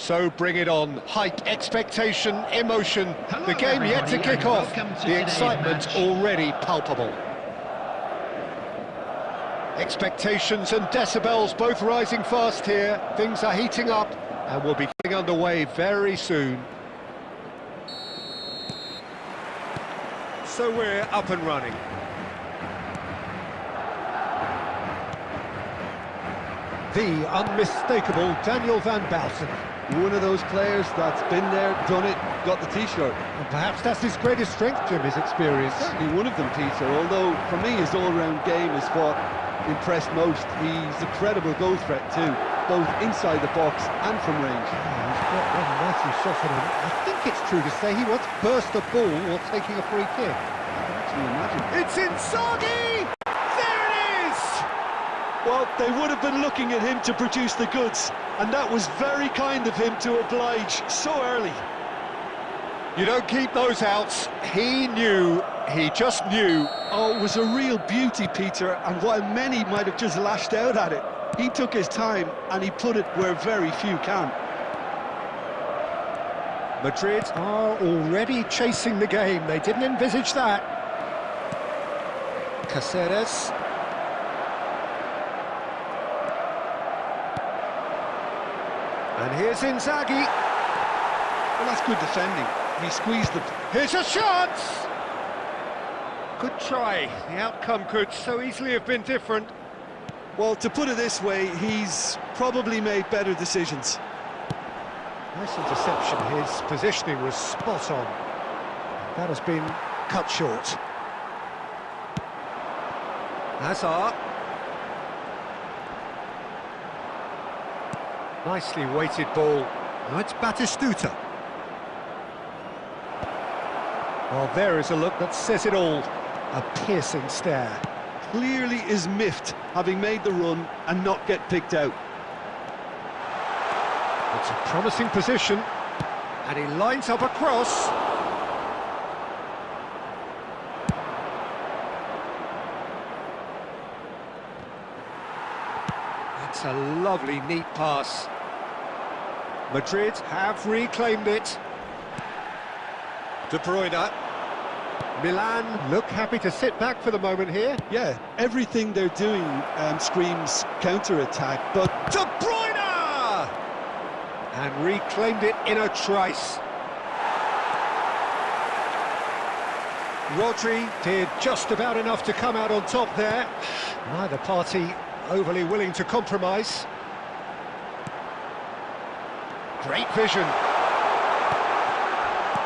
So bring it on. Hype, expectation, emotion. Hello, the game yet to kick off. The excitement match. already palpable. Expectations and decibels both rising fast here. Things are heating up and will be getting underway very soon. So we're up and running. The unmistakable Daniel van Baalten. One of those players that's been there, done it, got the t-shirt. And perhaps that's his greatest strength, Jim, his experience. Certainly one of them, Peter, although for me his all-round game is what impressed most. He's a credible goal threat too, both inside the box and from range. Yeah, he's got one nicely shot at him. I think it's true to say he once burst a ball while taking a free kick. I can actually imagine. It's Inzaghi! There it is! Well, they would have been looking at him to produce the goods, and that was very kind of him to oblige so early. You don't keep those outs. He knew, he just knew. Oh, it was a real beauty, Peter, and while many might have just lashed out at it, he took his time and he put it where very few can. Madrid are already chasing the game. They didn't envisage that. Caceres. And here's Inzaghi. Well, that's good defending. He squeezed the... Here's a shot! Good try. The outcome could so easily have been different. Well, to put it this way, he's probably made better decisions. Nice interception. His positioning was spot on. That has been cut short. Hazard. Nicely weighted ball. Now it's Batistuta. Well, there is a look that says it all. A piercing stare. Clearly is miffed, having made the run and not get picked out. It's a promising position. And he lines up a cross. That's a lovely, neat pass. Madrid have reclaimed it. De Bruyne. Milan look happy to sit back for the moment here. Yeah, everything they're doing screams counter-attack, but... De Bruyne! And reclaimed it in a trice. Rodri did just about enough to come out on top there. Neither party overly willing to compromise. Great vision.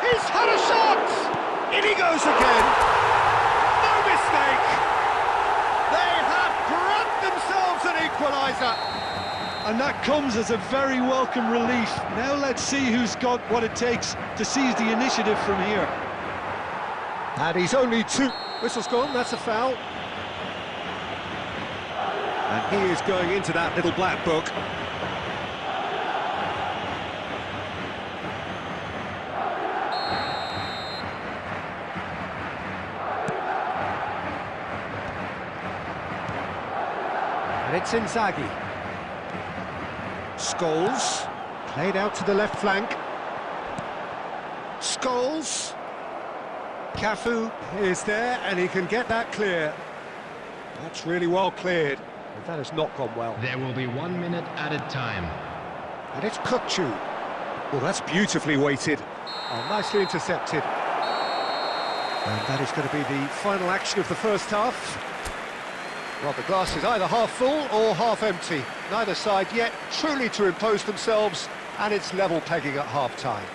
He's had a shot! In he goes again. No mistake. They have grabbed themselves an equaliser. And that comes as a very welcome relief. Now let's see who's got what it takes to seize the initiative from here. And he's only two. Whistle's gone, that's a foul. And he is going into that little black book. And it's Inzaghi. Scholes, played out to the left flank. Scholes. Cafu is there, and he can get that clear. That's really well cleared, but that has not gone well. There will be 1 minute added time. And it's Kukçu. Well, that's beautifully weighted. Oh, nicely intercepted. And that is going to be the final action of the first half. Well, the glass is either half full or half empty. Neither side yet truly to impose themselves, and it's level pegging at half-time.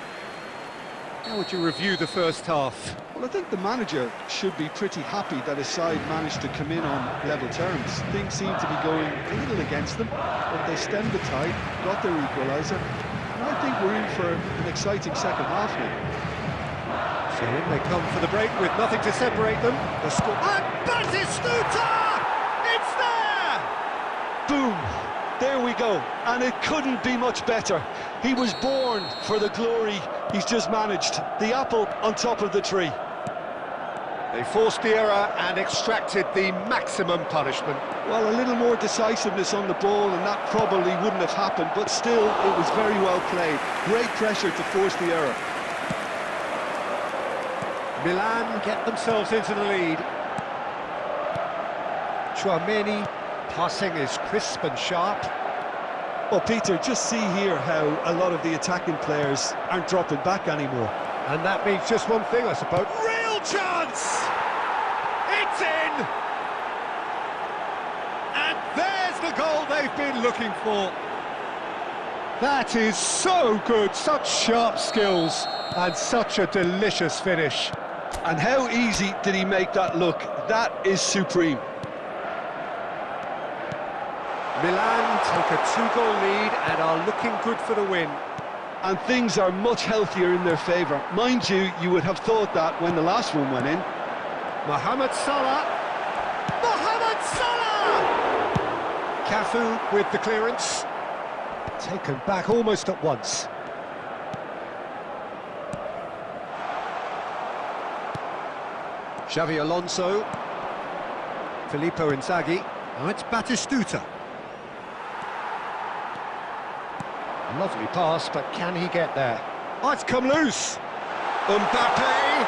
How would you review the first half? Well, I think the manager should be pretty happy that his side managed to come in on level terms. Things seem to be going a little against them, but they stemmed the tide, got their equaliser, and I think we're in for an exciting second half now. So in they come for the break with nothing to separate them. The score... And Batistuta! It's there! Boom! There we go, and it couldn't be much better. He was born for the glory he's just managed. The apple on top of the tree. They forced the error and extracted the maximum punishment. Well, a little more decisiveness on the ball and that probably wouldn't have happened, but still, it was very well played. Great pressure to force the error. Milan get themselves into the lead. Chouameni passing is crisp and sharp. Well, Peter, just see here how a lot of the attacking players aren't dropping back anymore. And that means just one thing, I suppose. Real chance! It's in! And there's the goal they've been looking for. That is so good, such sharp skills, and such a delicious finish. And how easy did he make that look? That is supreme. Milan take a 2-goal lead and are looking good for the win. And things are much healthier in their favour. Mind you, you would have thought that when the last one went in. Mohamed Salah! Mohamed Salah! Cafu with the clearance. Taken back almost at once. Xavi Alonso. Filippo Inzaghi. Now it's Batistuta. Lovely pass, but can he get there? Oh, it's come loose! Mbappe!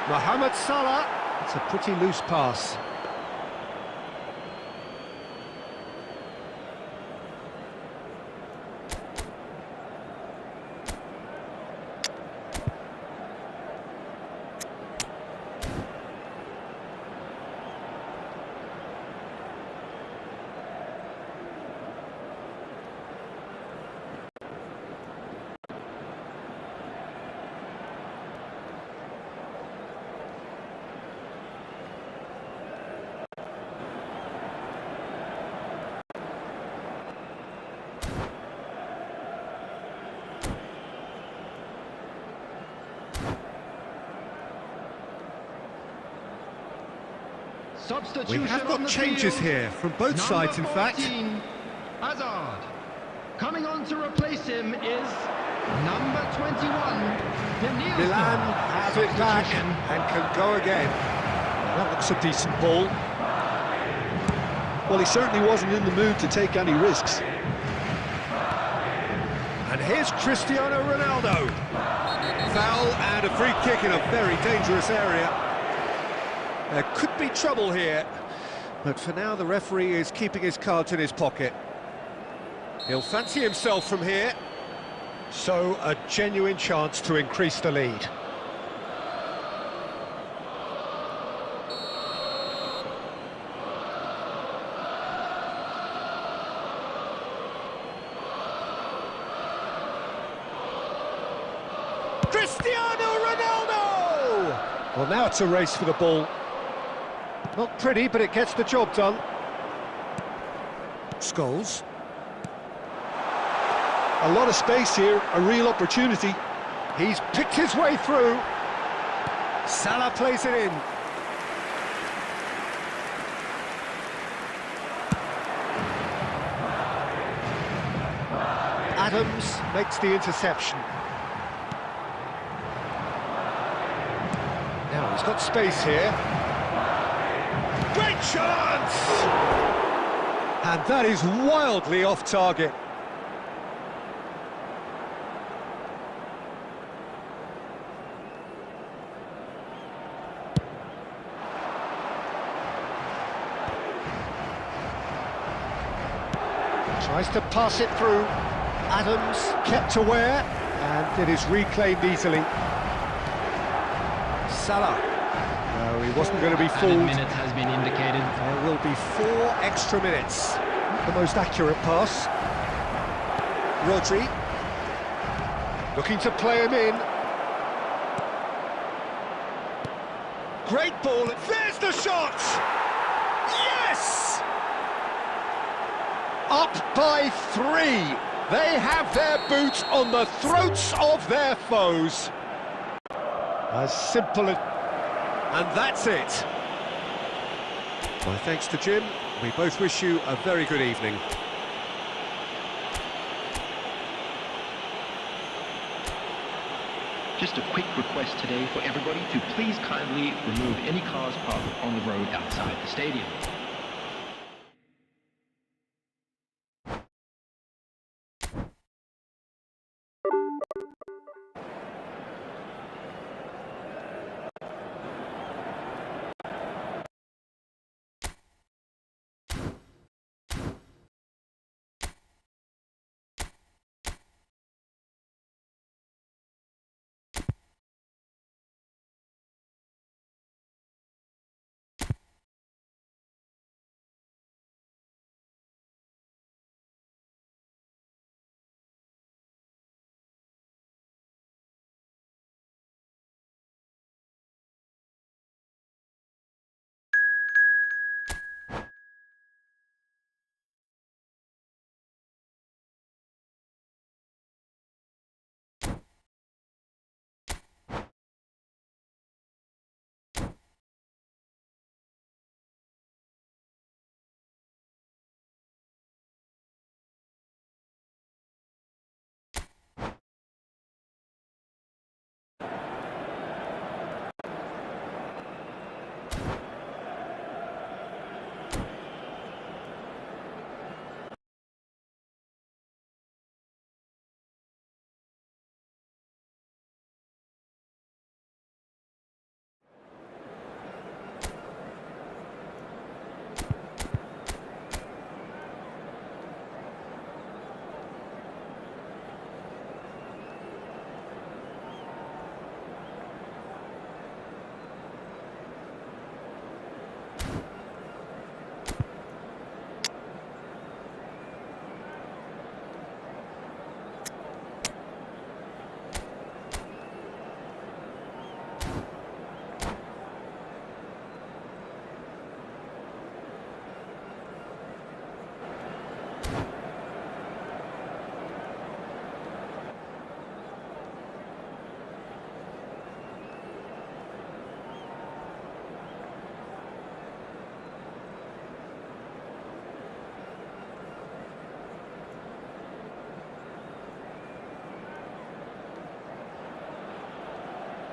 Mohamed Salah. It's a pretty loose pass. We have got changes here from both sides, in fact. Hazard. Coming on to replace him is number 21, Milan have it back and can go again. That looks a decent ball. Well, he certainly wasn't in the mood to take any risks. And here's Cristiano Ronaldo. Foul and a free kick in a very dangerous area. There could be trouble here, but for now the referee is keeping his cards in his pocket. He'll fancy himself from here, so a genuine chance to increase the lead. Cristiano Ronaldo! Well, now it's a race for the ball. Not pretty, but it gets the job done. Scholes. A lot of space here, a real opportunity. He's picked his way through. Salah plays it in. Adams makes the interception. Now he's got space here. Great chance! And that is wildly off target. Tries to pass it through. Adams kept aware, and it is reclaimed easily. Salah. No, he wasn't going to be fooled. A minute has been indicated. There will be 4 extra minutes. The most accurate pass. Rodri. Looking to play him in. Great ball. There's the shot! Yes! Up by 3. They have their boots on the throats of their foes. As simple as... And that's it. My thanks to Jim. We both wish you a very good evening. Just a quick request today for everybody to please kindly remove any cars parked on the road outside the stadium.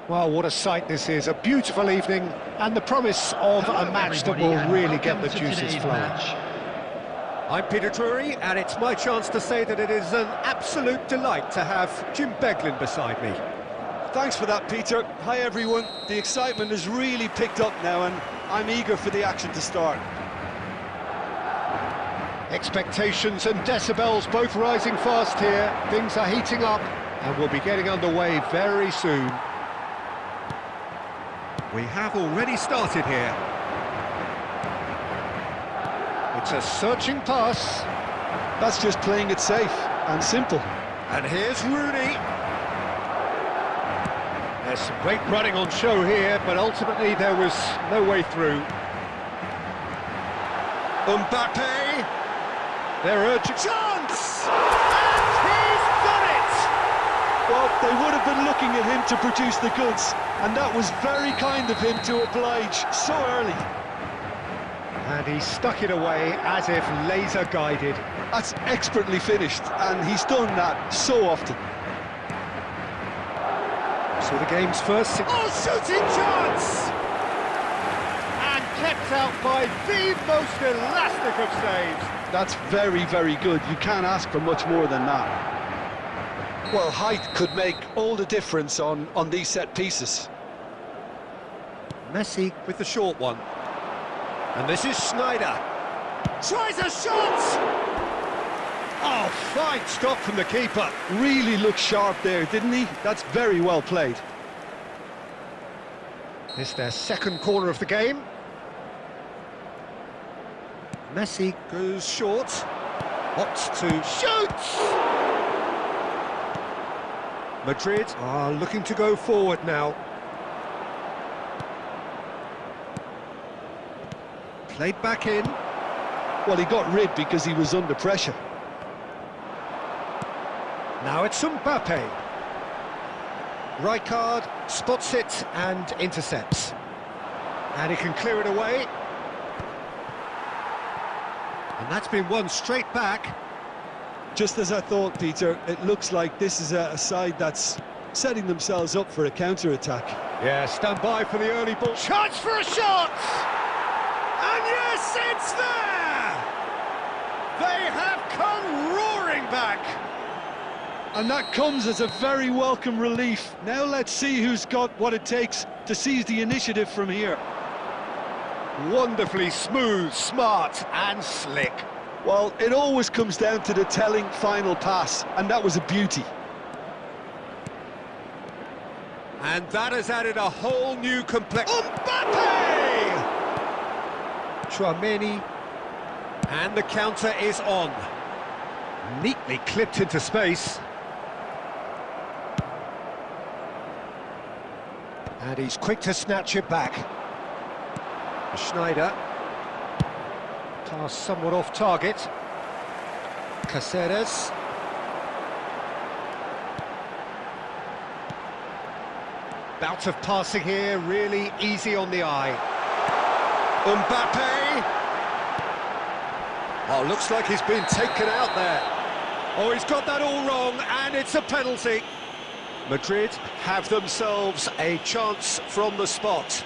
Well, what a sight this is. A beautiful evening and the promise of Hello, a match that everybody, will and really get welcome the to juices today's flowing. match. I'm Peter Drury, and it's my chance to say that it is an absolute delight to have Jim Beglin beside me. Thanks for that, Peter. Hi, everyone. The excitement has really picked up now, and I'm eager for the action to start. Expectations and decibels both rising fast here. Things are heating up, and we'll be getting underway very soon. We have already started here. It's a searching pass. That's just playing it safe and simple. And here's Rooney. There's some great running on show here, but ultimately there was no way through. Mbappe. Their urgent chance! And he's done it! Well, they would have been looking at him to produce the goods, and that was very kind of him to oblige so early. And he stuck it away as if laser guided. That's expertly finished, and he's done that so often. So the game's first... Oh, shooting chance! And kept out by the most elastic of saves. That's very, very good. You can't ask for much more than that. Well, height could make all the difference on these set pieces. Messi with the short one. And this is Snyder. Tries a shot! Oh, fine stop from the keeper. Really looked sharp there, didn't he? That's very well played. It's their second corner of the game. Messi goes short. Opts to shoot! Madrid are looking to go forward now. Played back in. Well, he got rid because he was under pressure. Now it's Mbappe. Rijkaard spots it and intercepts. And he can clear it away. And that's been won straight back. Just as I thought, Peter, it looks like this is a side that's setting themselves up for a counter-attack. Yeah, stand by for the early ball. Chance for a shot! And yes, it's there! They have come roaring back! And that comes as a very welcome relief. Now let's see who's got what it takes to seize the initiative from here. Wonderfully smooth, smart and slick. Well, it always comes down to the telling final pass, and that was a beauty. And that has added a whole new Mbappe! Chouameni. And the counter is on. Neatly clipped into space. And he's quick to snatch it back. Schneider. Pass somewhat off target. Caceres. Bout of passing here, really easy on the eye. Mbappe! Oh, looks like he's been taken out there. Oh, he's got that all wrong, and it's a penalty. Madrid have themselves a chance from the spot.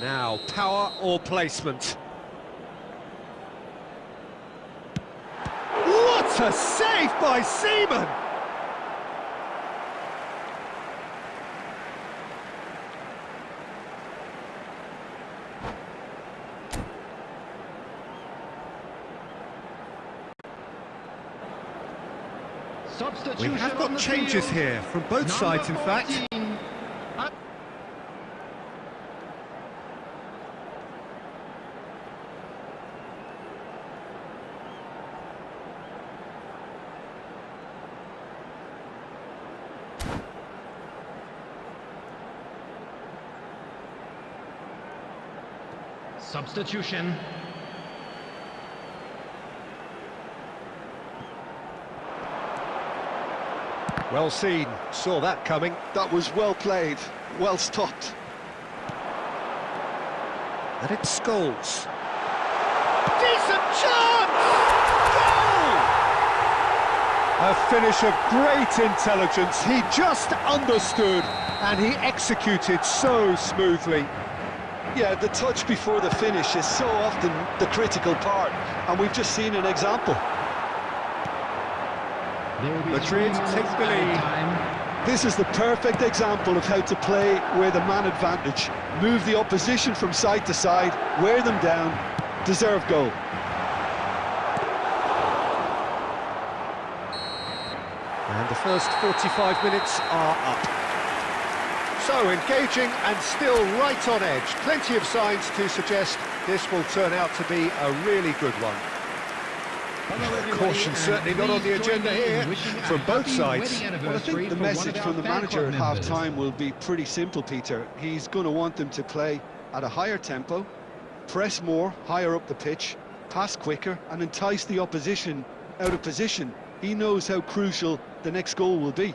Now, power or placement? What a save by Seaman! We have got changes here from both sides, in fact. Substitution. Well seen, saw that coming. That was well played, well stopped. And it's Scholes. Decent chance! Goal! A finish of great intelligence. He just understood and he executed so smoothly. Yeah, the touch before the finish is so often the critical part, and we've just seen an example. Madrid take the lead. This is the perfect example of how to play with a man advantage. Move the opposition from side to side, wear them down, deserve goal. And the first 45 minutes are up. So engaging and still right on edge. Plenty of signs to suggest this will turn out to be a really good one. Caution certainly not on the agenda here from both sides. Well, I think the message from the manager at half-time will be pretty simple, Peter. He's going to want them to play at a higher tempo, press more, higher up the pitch, pass quicker and entice the opposition out of position. He knows how crucial the next goal will be.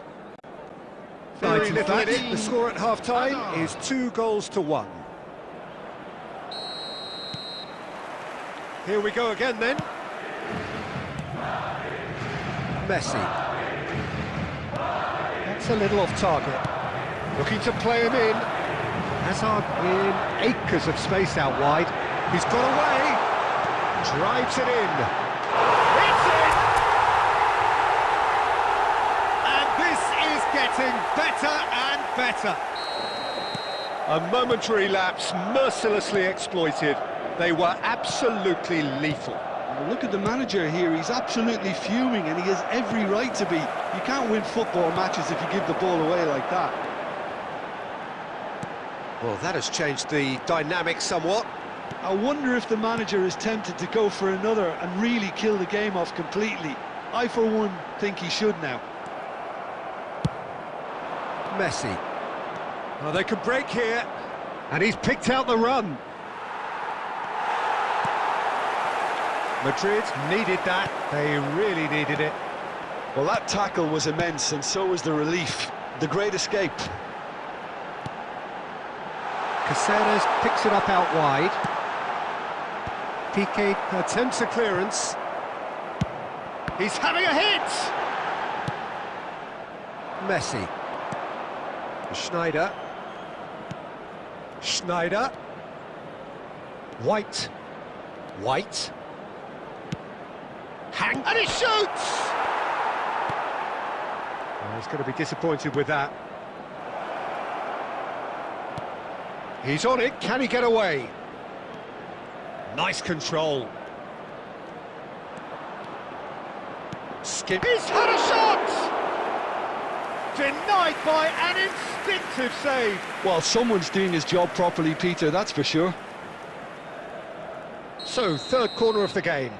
Very little in it. The score at half-time is 2-1. Here we go again then. Messi. That's a little off target. Looking to play him in. Hazard in acres of space out wide. He's got away. Drives it in. It's in! And this is getting better and better. A momentary lapse mercilessly exploited. They were absolutely lethal. Look at the manager here, he's absolutely fuming and he has every right to be. You can't win football matches if you give the ball away like that. Well, that has changed the dynamic somewhat. I wonder if the manager is tempted to go for another and really kill the game off completely. I, for one, think he should now. Messi. Oh, they could break here. And he's picked out the run. Madrid needed that, they really needed it. Well, that tackle was immense, and so was the relief. The great escape. Caceres picks it up out wide. Piqué attempts a clearance. He's having a hit! Messi. Schneider. Schneider. White. White. And he shoots! Oh, he's going to be disappointed with that. He's on it, can he get away? Nice control. Skip. He's had a shot! Denied by an instinctive save. Well, someone's doing his job properly, Peter, that's for sure. So, third corner of the game.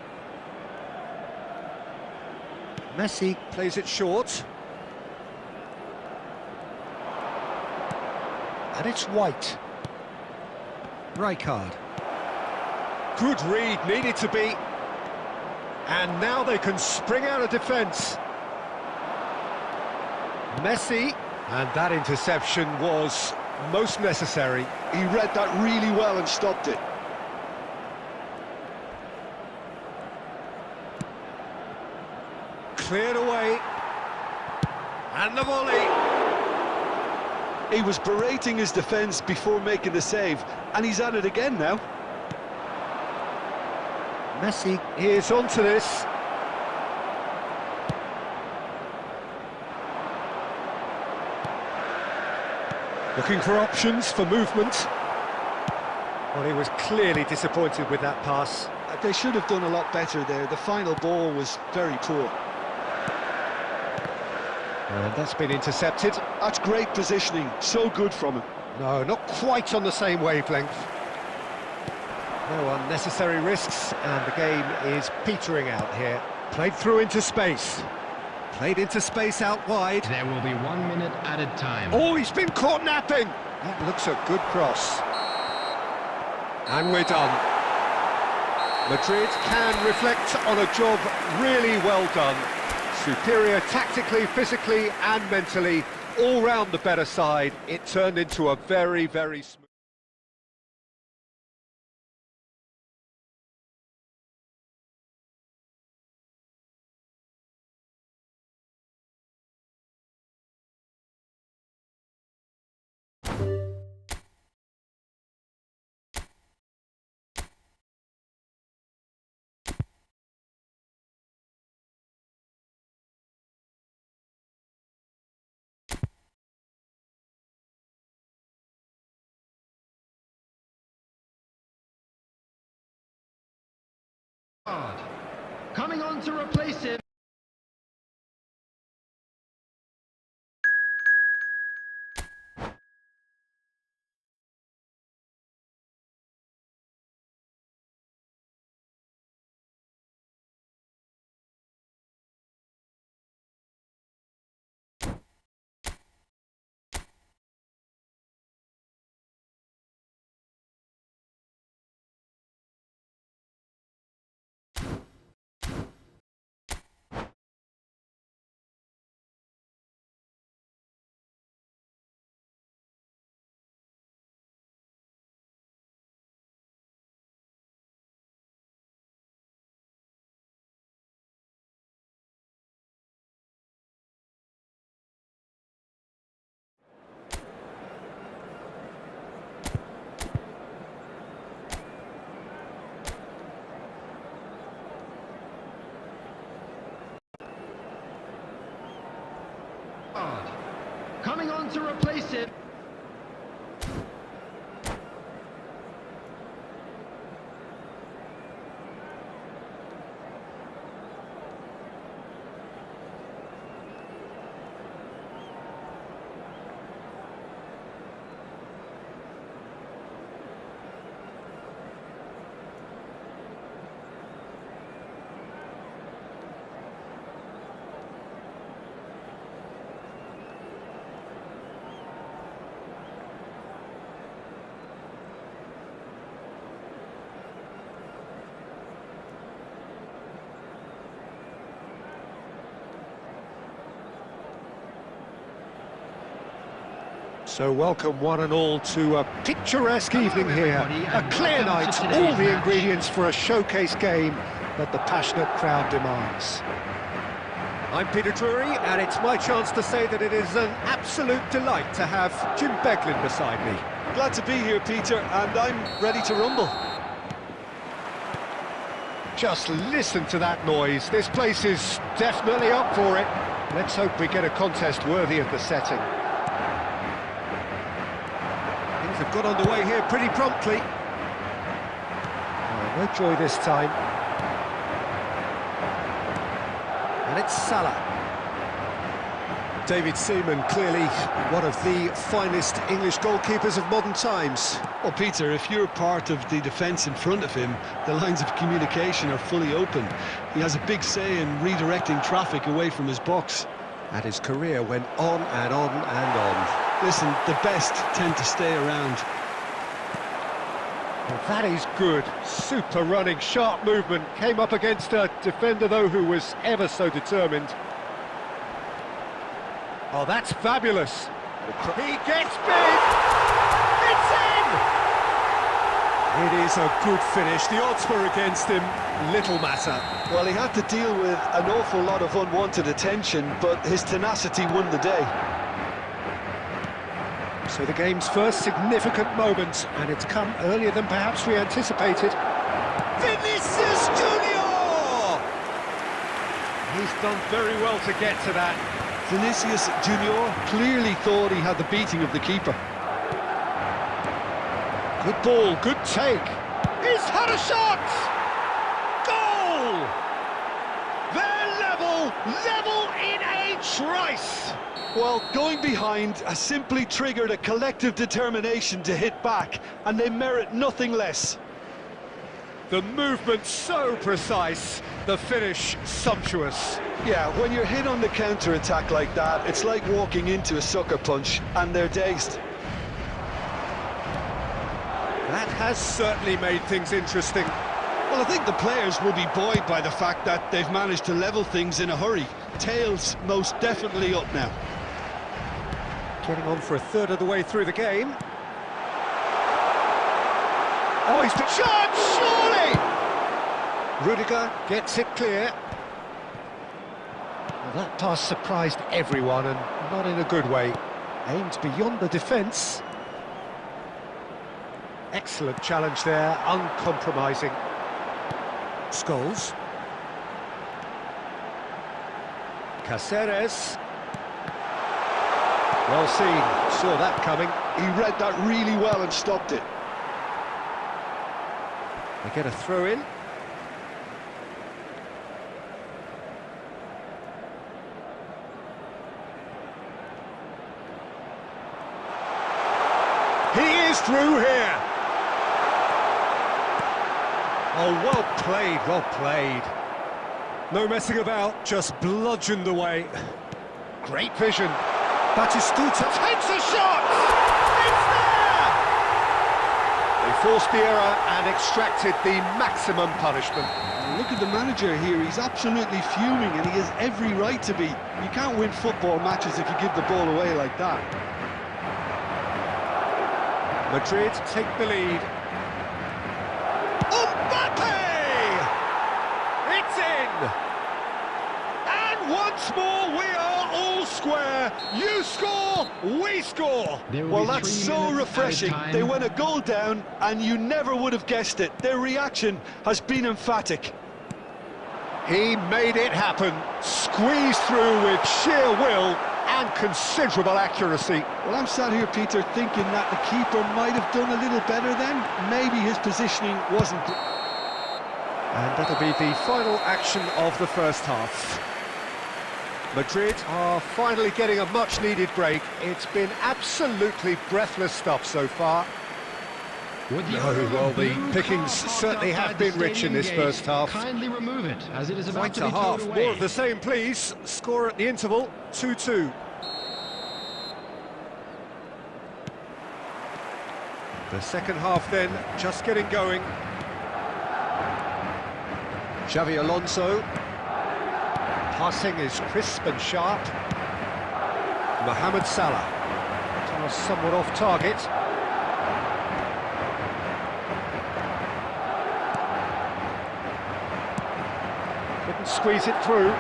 Messi plays it short. And it's White. Rijkaard. Good read, needed to be. And now they can spring out of defence. Messi, and that interception was most necessary. He read that really well and stopped it. Cleared away. And the volley. He was berating his defence before making the save, and he's at it again now. Messi is onto this. Looking for options for movement. Well, he was clearly disappointed with that pass. They should have done a lot better there. The final ball was very poor. And that's been intercepted. That's great positioning, so good from him. No, not quite on the same wavelength. No unnecessary risks, and the game is petering out here. Played through into space. Played into space out wide. There will be 1 minute added time. Oh, he's been caught napping! That looks a good cross. And we're done. Madrid can reflect on a job really well done. Superior tactically, physically and mentally, all round the better side. It turned into a very, very smooth... Coming on to replace him. Coming on to replace him. So welcome one and all to a picturesque evening here. A clear night, all the ingredients for a showcase game that the passionate crowd demands. I'm Peter Drury, and it's my chance to say that it is an absolute delight to have Jim Beglin beside me. Glad to be here, Peter, and I'm ready to rumble. Just listen to that noise. This place is definitely up for it. Let's hope we get a contest worthy of the setting. Things have got underway here pretty promptly. No joy this time. And it's Salah. David Seaman, clearly one of the finest English goalkeepers of modern times. Well, Peter, if you're part of the defence in front of him, the lines of communication are fully open. He has a big say in redirecting traffic away from his box. And his career went on and on and on. Listen, the best tend to stay around. Well, that is good. Super running, sharp movement. Came up against a defender, though, who was ever so determined. Oh, that's fabulous. He gets big! It's in! It is a good finish. The odds were against him. Little matter. Well, he had to deal with an awful lot of unwanted attention, but his tenacity won the day. So the game's first significant moment, and it's come earlier than perhaps we anticipated. Vinicius Junior! He's done very well to get to that. Vinicius Junior clearly thought he had the beating of the keeper. Good ball, good take. He's had a shot! Goal! They're level in a trice. Well, going behind has simply triggered a collective determination to hit back, and they merit nothing less. The movement so precise, the finish sumptuous. Yeah, when you're hit on the counter-attack like that, it's like walking into a sucker punch, and they're dazed. That has certainly made things interesting. Well, I think the players will be buoyed by the fact that they've managed to level things in a hurry. Tails most definitely up now. Getting on for a third of the way through the game. Oh, he's been shot, surely! Rudiger gets it clear. Well, that pass surprised everyone, and not in a good way. Aimed beyond the defence. Excellent challenge there, uncompromising. Scholes. Caceres. Well seen, saw that coming. He read that really well and stopped it. They get a throw in. He is through here. Oh, well played, well played. No messing about, just bludgeoned away. Great vision. Batistuta takes a shot! It's there! They forced the error and extracted the maximum punishment. Look at the manager here, he's absolutely fuming, and he has every right to be. You can't win football matches if you give the ball away like that. Madrid take the lead. Mbappe! It's in! And once more we are all square. You score, we score. Well, that's so refreshing. They went a goal down, and you never would have guessed it. Their reaction has been emphatic. He made it happen. Squeezed through with sheer will and considerable accuracy. Well, I'm sat here, Peter, thinking that the keeper might have done a little better then. Maybe his positioning wasn't... And that'll be the final action of the first half. Madrid are finally getting a much-needed break. It's been absolutely breathless stuff so far. Well, the pickings certainly have been rich in this first half. Kindly remove it, as it is about Quite to a be half. towed away. More of the same, please. Score at the interval, 2-2. The second half then, just getting going. Xavi Alonso. Passing is crisp and sharp. Mohamed Salah. Pass somewhat off target. Couldn't squeeze it through.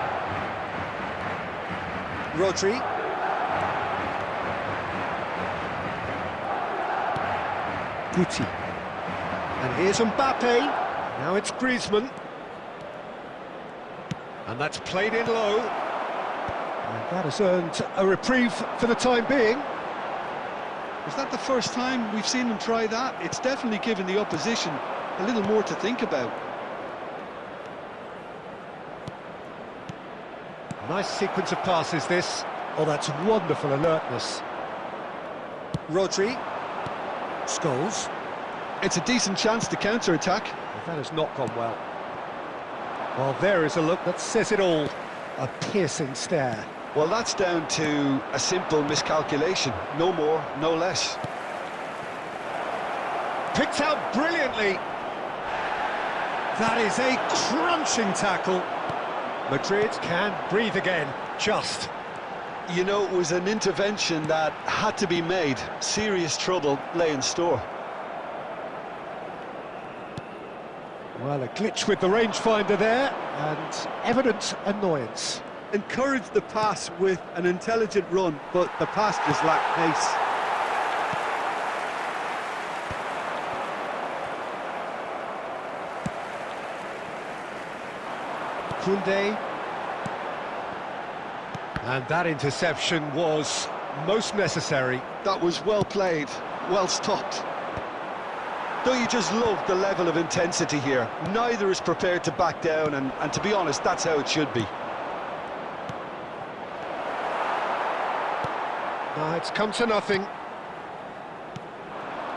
Rodri. Guti. And here's Mbappe. Now it's Griezmann. And that's played in low. And that has earned a reprieve for the time being. Is that the first time we've seen them try that? It's definitely given the opposition a little more to think about. Nice sequence of passes, this. Oh, that's wonderful alertness. Rodri. Scholes. It's a decent chance to counter-attack. That has not gone well. Well, there is a look that says it all. A piercing stare. Well, that's down to a simple miscalculation. No more, no less. Picked out brilliantly. That is a crunching tackle. Madrid can breathe again, just. You know, it was an intervention that had to be made. Serious trouble lay in store. Well, a glitch with the rangefinder there, and evident annoyance. Encouraged the pass with an intelligent run, but the pass just lacked pace. Koundé. And that interception was most necessary. That was well played, well stopped. Don't you just love the level of intensity here? Neither is prepared to back down, and to be honest, that's how it should be. It's come to nothing.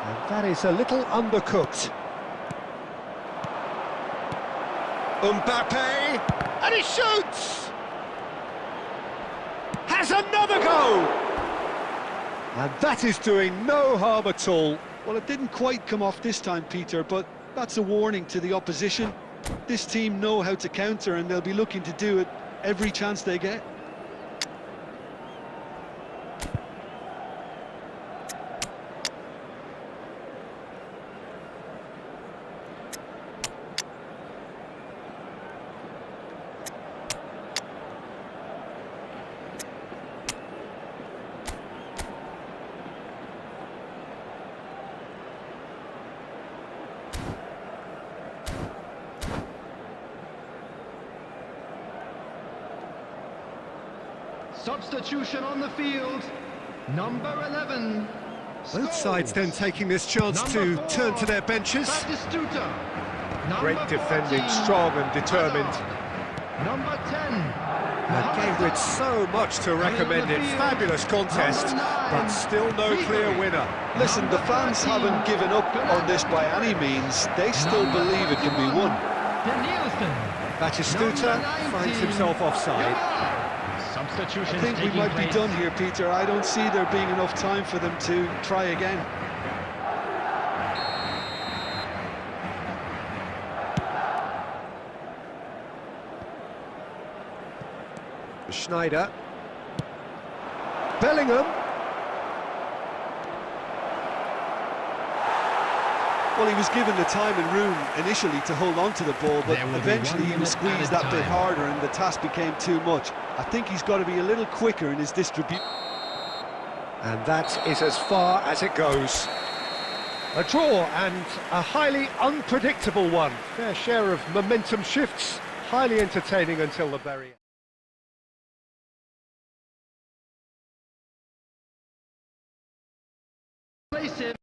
And that is a little undercooked. Mbappe! And he shoots! Has another go! And that is doing no harm at all. Well, it didn't quite come off this time, Peter, but that's a warning to the opposition. This team know how to counter, and they'll be looking to do it every chance they get. Substitution on the field, number 11. Both sides then taking this chance to turn to their benches. Great defending, strong and determined. Number 10. A game with so much to recommend it. Fabulous contest, but still no clear winner. Listen, the fans haven't given up on this by any means. They still believe it can be won. Batistuta finds himself offside. I think we might be done here, Peter. I don't see there being enough time for them to try again. Schneider. Bellingham. Well, he was given the time and room initially to hold on to the ball, but eventually he was squeezed that bit harder and the task became too much. I think he's got to be a little quicker in his distribution. And that is as far as it goes. A draw, and a highly unpredictable one. Fair share of momentum shifts, highly entertaining until the very end. Place him.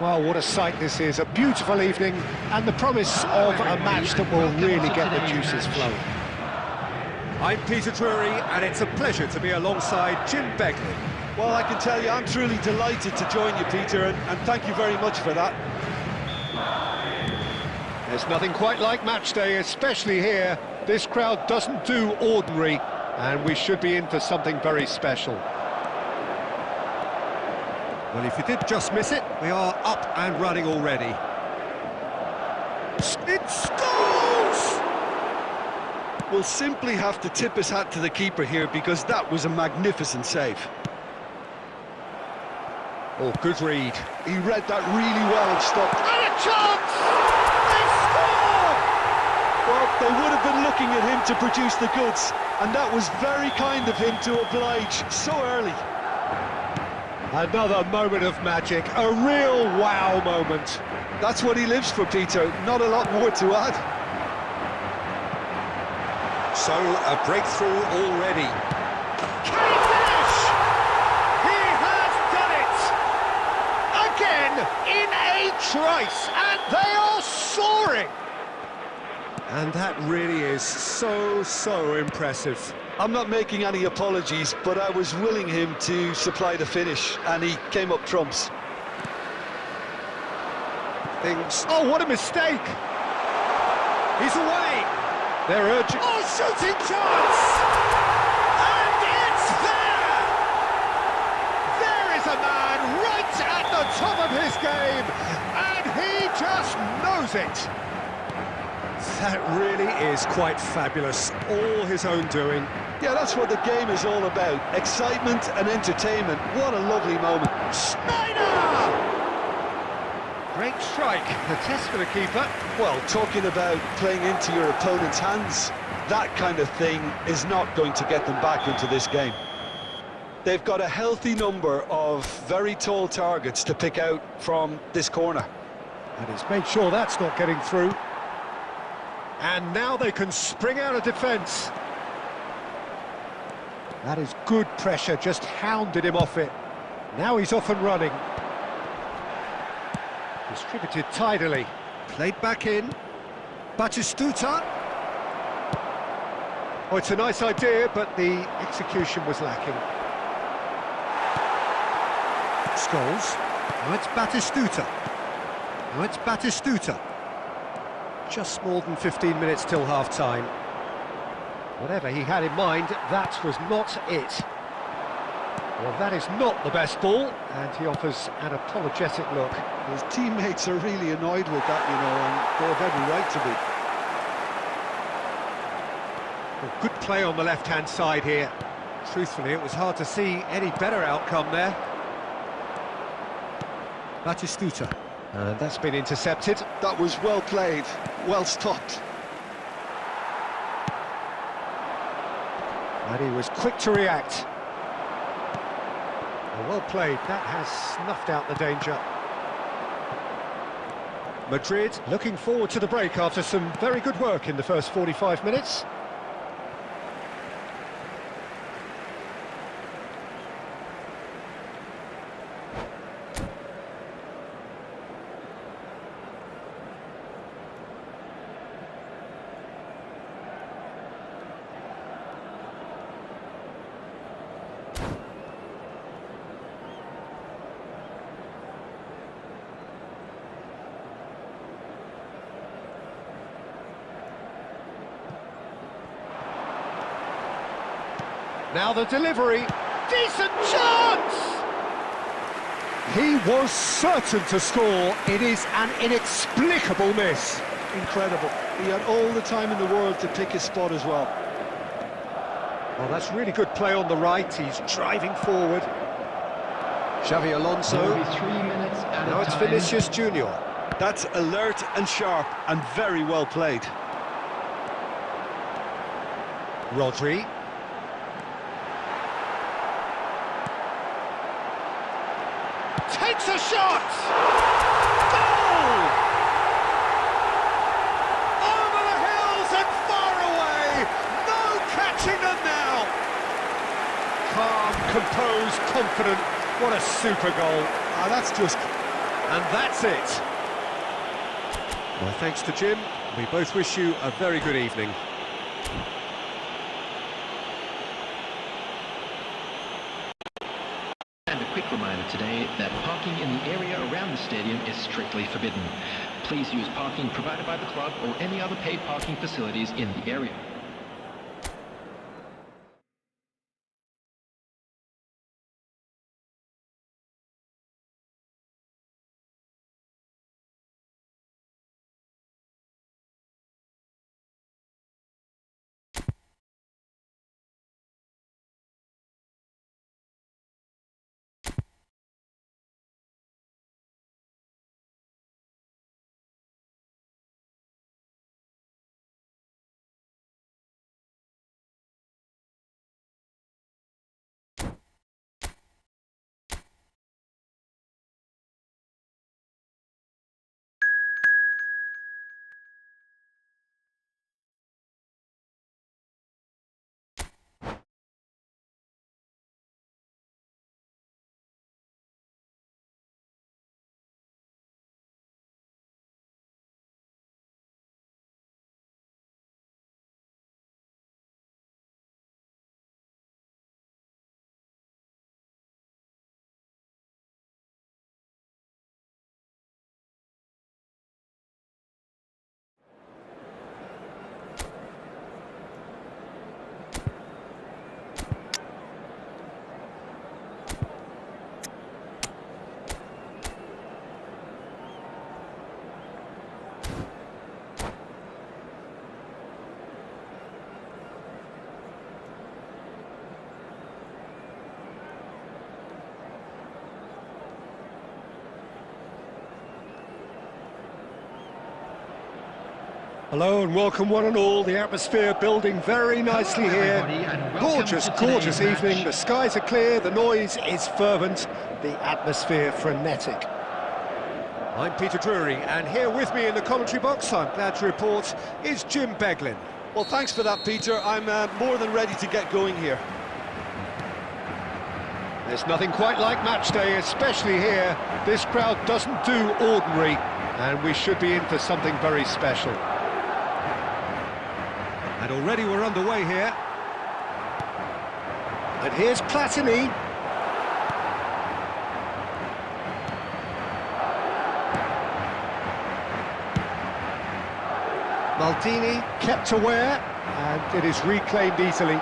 Well, what a sight this is, a beautiful evening, and the promise of a match that will really get the juices flowing. I'm Peter Drury, and it's a pleasure to be alongside Jim Begley. Well, I can tell you, I'm truly delighted to join you, Peter, and thank you very much for that. There's nothing quite like match day, especially here. This crowd doesn't do ordinary, and we should be in for something very special. Well, if you did just miss it, we are up and running already. It scores! We'll simply have to tip his hat to the keeper here, because that was a magnificent save. Oh, good read. He read that really well and stopped. And a chance! They score! Well, they would have been looking at him to produce the goods, and that was very kind of him to oblige so early. Another moment of magic, a real wow moment. That's what he lives for, Peter. Not a lot more to add. So, a breakthrough already. Can he finish? He has done it! Again, in a trice, and they are soaring! And that really is so impressive. I'm not making any apologies, but I was willing him to supply the finish, and he came up trumps. Oh, what a mistake! He's away! They're urging... Oh, shooting chance! And it's there! There is a man right at the top of his game, and he just knows it! That really is quite fabulous, all his own doing. Yeah, that's what the game is all about. Excitement and entertainment. What a lovely moment. Schneider! Great strike. A test for the keeper. Well, talking about playing into your opponent's hands, that kind of thing is not going to get them back into this game. They've got a healthy number of very tall targets to pick out from this corner. And he's made sure that's not getting through. And now they can spring out of defence. That is good pressure, just hounded him off it. Now he's off and running. Distributed tidily. Played back in. Batistuta. Oh, it's a nice idea, but the execution was lacking. Scholes. Now it's Batistuta. Now it's Batistuta. Just more than 15 minutes till half-time. Whatever he had in mind, that was not it. Well, that is not the best ball, and he offers an apologetic look. His teammates are really annoyed with that, you know, and they have every right to be. Well, good play on the left-hand side here. Truthfully, it was hard to see any better outcome there. Batistuta. And that's been intercepted. That was well played, well stopped. And he was quick to react. Well played, that has snuffed out the danger. Madrid looking forward to the break after some very good work in the first 45 minutes. Now the delivery, decent chance! He was certain to score. It is an inexplicable miss. Incredible. He had all the time in the world to pick his spot as well. Well, that's really good play on the right. He's driving forward. Xavi Alonso. Now it's Vinicius Junior. That's alert and sharp and very well played. Rodri. Takes a shot! Goal! Over the hills and far away! No catching them now! Calm, composed, confident. What a super goal. That's just And that's it. My thanks to Jim. We both wish you a very good evening. And a quick reminder today that parking in the area around the stadium is strictly forbidden. Please use parking provided by the club or any other paid parking facilities in the area. Hello and welcome one and all. The atmosphere building very nicely here. Gorgeous, gorgeous evening. The skies are clear, the noise is fervent, the atmosphere frenetic. I'm Peter Drury, and here with me in the commentary box, I'm glad to report, is Jim Beglin. Well, thanks for that, Peter. I'm more than ready to get going here. There's nothing quite like match day, especially here. This crowd doesn't do ordinary, and we should be in for something very special. And already we're underway here. And here's Platini. Maldini kept aware, and it is reclaimed easily.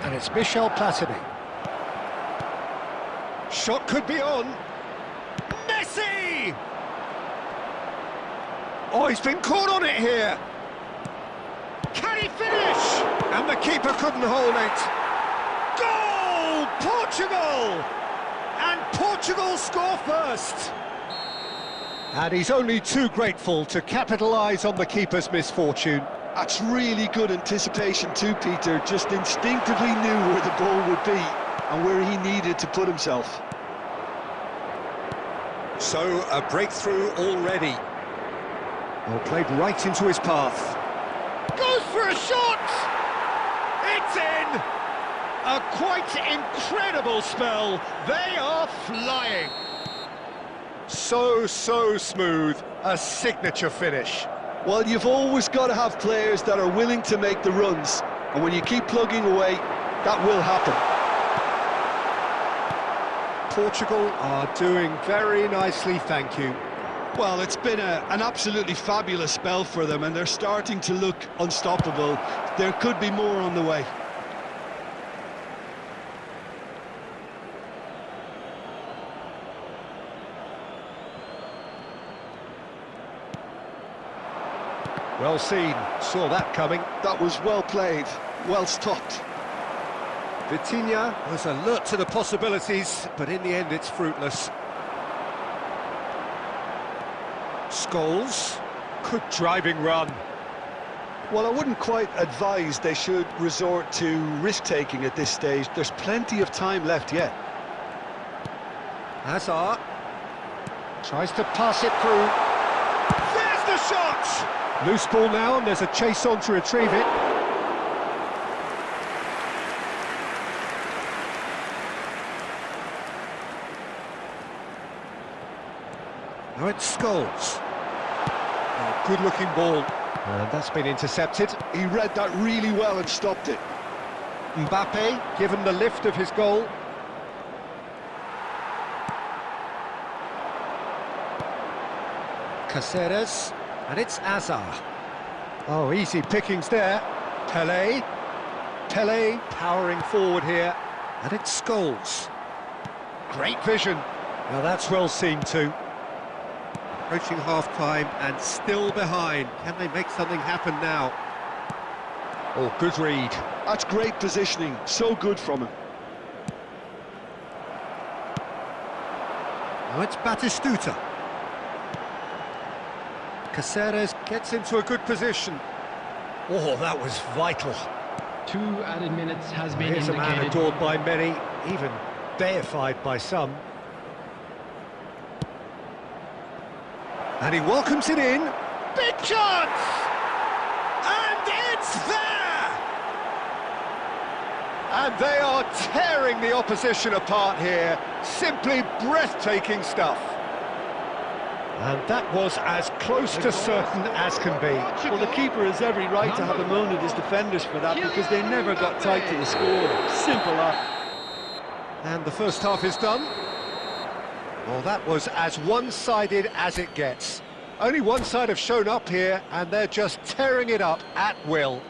And it's Michel Platini. Shot could be on. Messi! Oh, he's been caught on it here. Can he finish? And the keeper couldn't hold it. Goal! Portugal! And Portugal score first. And he's only too grateful to capitalise on the keeper's misfortune. That's really good anticipation too, Peter. Just instinctively knew where the ball would be and where he needed to put himself. So, a breakthrough already. Well, played right into his path. Goes for a shot! It's in! A quite incredible spell. They are flying. So smooth. A signature finish. Well, you've always got to have players that are willing to make the runs. And when you keep plugging away, that will happen. Portugal are doing very nicely, thank you. Well, it's been an absolutely fabulous spell for them, and they're starting to look unstoppable. There could be more on the way. Well seen, saw that coming. That was well played, well stopped. Vitinha was alert to the possibilities, but in the end it's fruitless. Scholes, good driving run. Well, I wouldn't quite advise they should resort to risk-taking at this stage. There's plenty of time left yet. Hazard tries to pass it through. There's the shot! Loose ball now, and there's a chase on to retrieve it. Now it's Scholes. Oh, good-looking ball. And that's been intercepted. He read that really well and stopped it. Mbappe given the lift of his goal. Caceres, and it's Azar. Oh, easy pickings there. Pelé powering forward here, and it's Scholes. Great vision. Now that's well seen too. Approaching half-time and still behind. Can they make something happen now? Oh, good read. That's great positioning, so good from him. Now it's Batistuta. Caceres gets into a good position. Oh, that was vital. 2 added minutes has been Here's indicated. a man adored by many, even deified by some. And he welcomes it in. Big chance! And it's there! And they are tearing the opposition apart here. Simply breathtaking stuff. And that was as close to certain as can be. Well, the keeper has every right to have a moan at his defenders for that because they never got tight to the score. Simple that. And the first half is done. Well, that was as one-sided as it gets. Only one side have shown up here, and they're just tearing it up at will.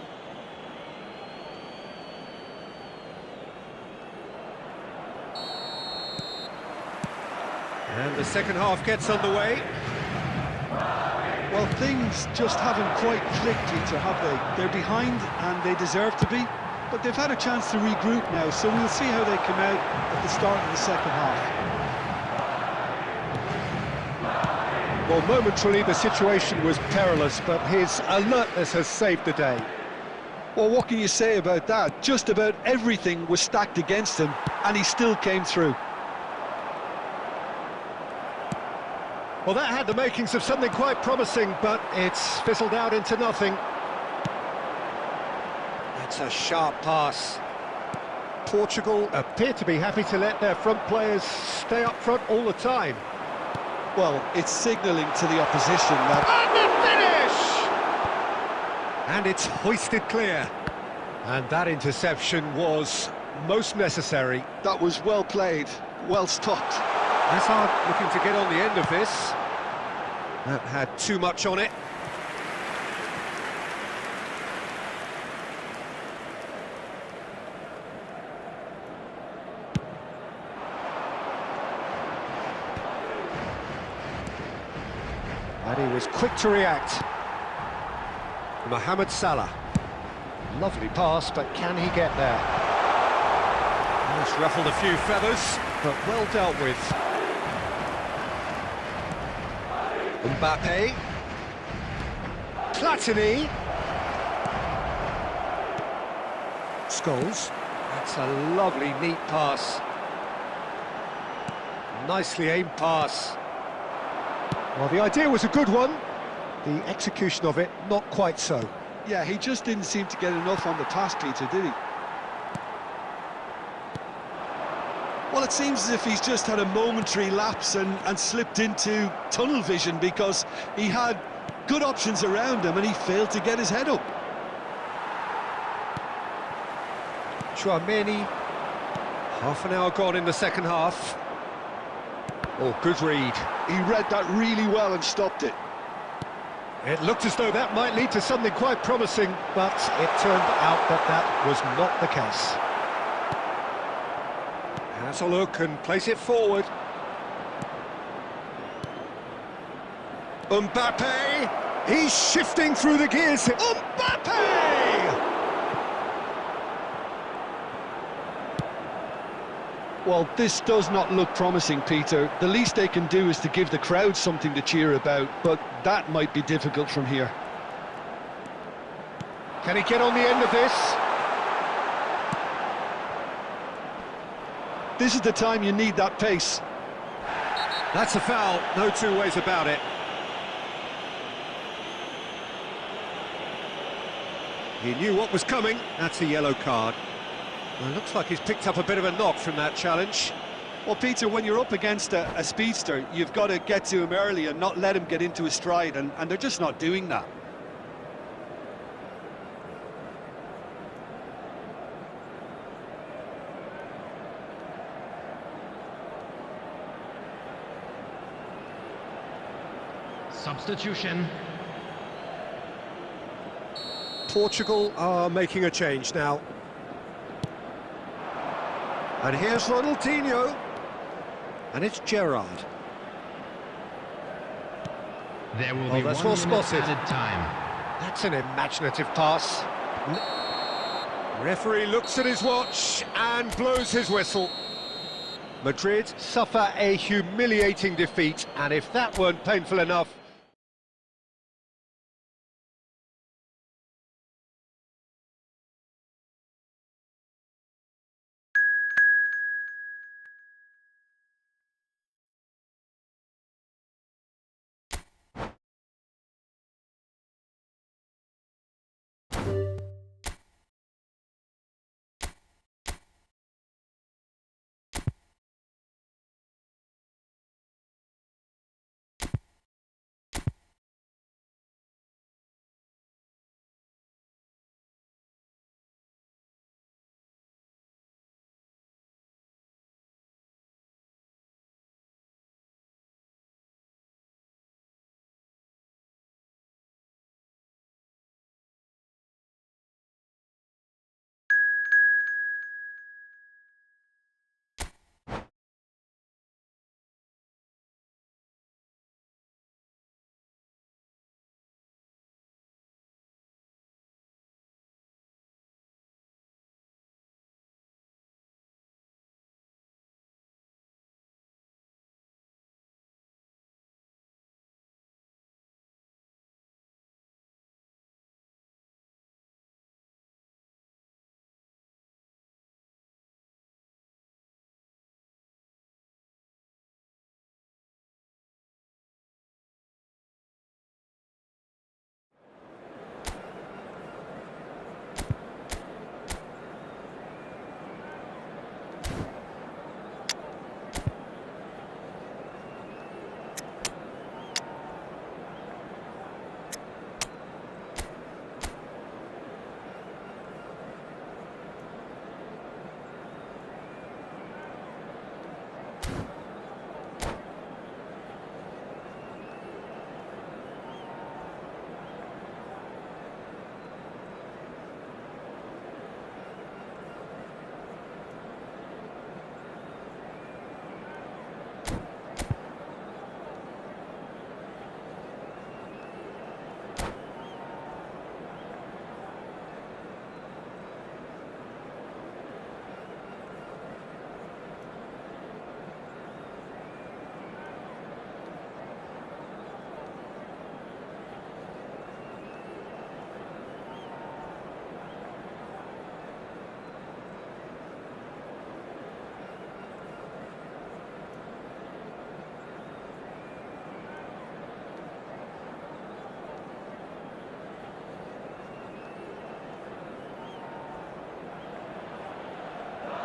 And the second half gets underway. Well, things just haven't quite clicked, Peter, have they? They're behind, and they deserve to be. But they've had a chance to regroup now, so we'll see how they come out at the start of the second half. Well, momentarily the situation was perilous, but his alertness has saved the day. Well, what can you say about that? Just about everything was stacked against him, and he still came through. Well, that had the makings of something quite promising, but it's fizzled out into nothing. That's a sharp pass. Portugal appear to be happy to let their front players stay up front all the time. Well, it's signalling to the opposition that... And the finish! And it's hoisted clear. And that interception was most necessary. That was well played, well stopped. Hazard looking to get on the end of this. That had too much on it. And he was quick to react. Mohamed Salah. Lovely pass, but can he get there? It's ruffled a few feathers, but well dealt with. Mbappe. Platini. Scholes. That's a lovely, neat pass. Nicely aimed pass. Well, the idea was a good one. The execution of it, not quite so. Yeah, he just didn't seem to get enough on the pass, Peter, did he? Well, it seems as if he's just had a momentary lapse and slipped into tunnel vision because he had good options around him and he failed to get his head up. Chouameni. Half an hour gone in the second half. Oh, good read. He read that really well and stopped it. It looked as though that might lead to something quite promising, but it turned out that that was not the case. Has a look and plays it forward. Mbappe! He's shifting through the gears. Mbappe! Well, this does not look promising, Peter. The least they can do is to give the crowd something to cheer about, but that might be difficult from here. Can he get on the end of this? This is the time you need that pace. That's a foul, no two ways about it. He knew what was coming, that's a yellow card. Well, it looks like he's picked up a bit of a knock from that challenge. Well, Peter, when you're up against a speedster, you've got to get to him early and not let him get into his stride, and they're just not doing that. Substitution. Portugal are making a change now. And here's Ronaldinho. And it's Gerrard. There will be that's 1 well minute spotted. added time. That's an imaginative pass. Referee looks at his watch and blows his whistle. Madrid suffer a humiliating defeat, and if that weren't painful enough...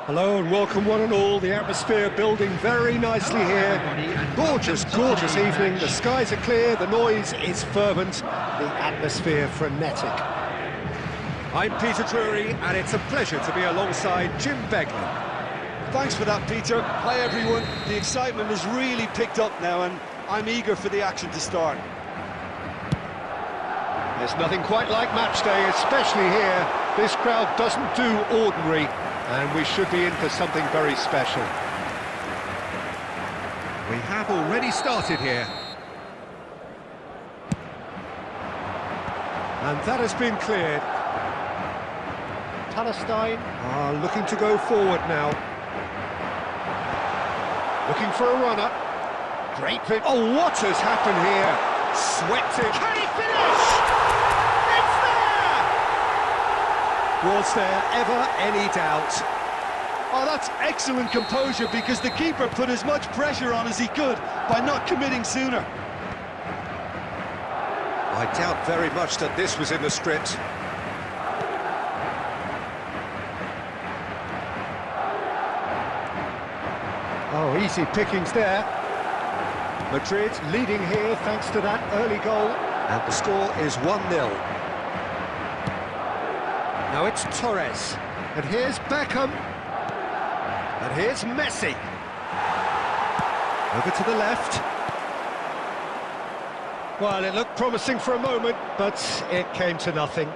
Hello and welcome one and all. The atmosphere building very nicely here. Gorgeous, gorgeous evening. The skies are clear, the noise is fervent, the atmosphere frenetic. I'm Peter Drury and it's a pleasure to be alongside Jim Begley. Thanks for that, Peter. Hi, everyone. The excitement has really picked up now, and I'm eager for the action to start. There's nothing quite like match day, especially here. This crowd doesn't do ordinary. And we should be in for something very special. We have already started here. And that has been cleared. Palestine are looking to go forward now. Looking for a runner. Great fit. Oh, what has happened here? Swept it. Can he finish? It's there! Was there ever any doubt? Oh, that's excellent composure, because the keeper put as much pressure on as he could by not committing sooner. I doubt very much that this was in the script. Oh, Oh, easy pickings there. Madrid leading here thanks to that early goal. And the score is 1-0. Now it's Torres. And here's Beckham. And here's Messi. Over to the left. Well, it looked promising for a moment, but it came to nothing.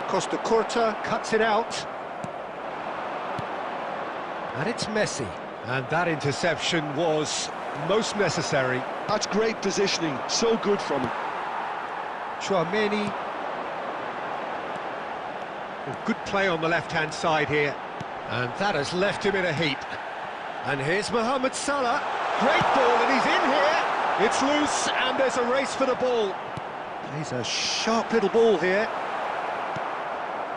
Costa Curta cuts it out. And it's Messi. And that interception was most necessary. That's great positioning, so good from him. Chouameni. Good play on the left-hand side here. And that has left him in a heap. And here's Mohamed Salah. Great ball, and he's in here. It's loose, and there's a race for the ball. Plays a sharp little ball here.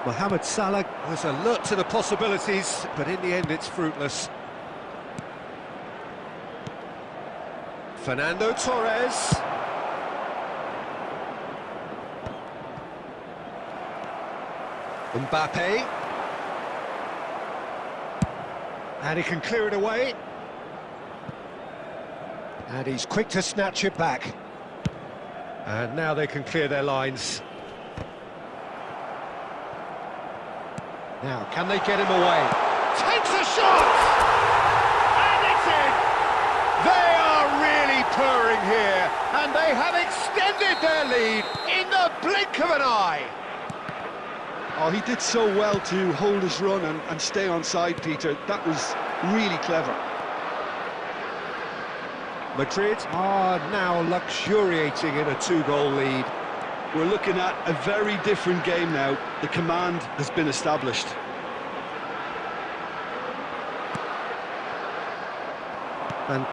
Mohamed Salah was alert to the possibilities, but in the end it's fruitless. Fernando Torres. Mbappe. And he can clear it away. And he's quick to snatch it back. And now they can clear their lines. Now, can they get him away? Takes a shot! And it's in! They are really purring here, and they have extended their lead in the blink of an eye. Oh, he did so well to hold his run and stay on side, Peter. That was really clever. Madrid are now luxuriating in a 2-goal lead. We're looking at a very different game now. The command has been established.